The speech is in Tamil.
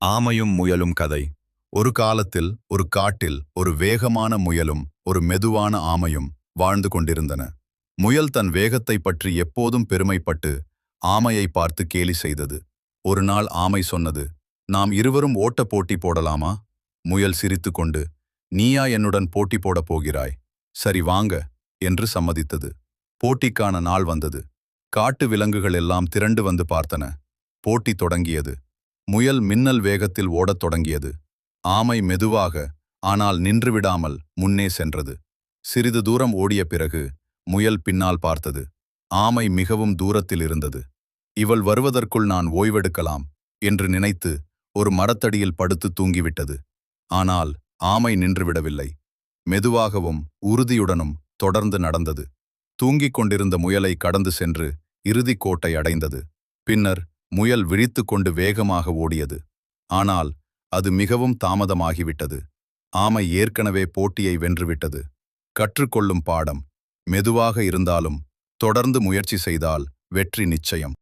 ஆமையும் முயலும் கதை. ஒரு காலத்தில் ஒரு காட்டில் ஒரு வேகமான முயலும் ஒரு மெதுவான ஆமையும் வாழ்ந்து கொண்டிருந்தன. முயல் தன் வேகத்தை பற்றி எப்போதும் பெருமைப்பட்டு ஆமையை பார்த்து கேலி செய்தது. ஒரு நாள் ஆமை சொன்னது, நாம் இருவரும் ஓட்டப் போட்டி போடலாமா? முயல் சிரித்துக்கொண்டு, நீயா என்னுடன் போட்டி போடப் போகிறாய்? சரி வாங்க என்று சம்மதித்தது. போட்டிக்கான நாள் வந்தது. காட்டு விலங்குகள் எல்லாம் திரண்டு வந்து பார்த்தன. போட்டி தொடங்கியது. முயல் மின்னல் வேகத்தில் ஓடத் தொடங்கியது. ஆமை மெதுவாக, ஆனால் நின்றுவிடாமல் முன்னே சென்றது. சிறிது தூரம் ஓடிய பிறகு முயல் பின்னால் பார்த்தது. ஆமை மிகவும் தூரத்தில் இருந்தது. இவள் வருவதற்குள் நான் ஓய்வெடுக்கலாம் என்று நினைத்து ஒரு மரத்தடியில் படுத்து தூங்கிவிட்டது. ஆனால் ஆமை நின்றுவிடவில்லை. மெதுவாகவும் உறுதியுடனும் தொடர்ந்து நடந்தது. தூங்கிக் கொண்டிருந்த முயலை கடந்து சென்று இறுதிக் கோட்டை அடைந்தது. பின்னர் முயல் விழித்துக்கொண்டு வேகமாக ஓடியது. ஆனால் அது மிகவும் தாமதமாகிவிட்டது. ஆமை ஏற்கனவே போட்டியை வென்றுவிட்டது. கற்றுக்கொள்ளும் பாடம்: மெதுவாக இருந்தாலும் தொடர்ந்து முயற்சி செய்தால் வெற்றி நிச்சயம்.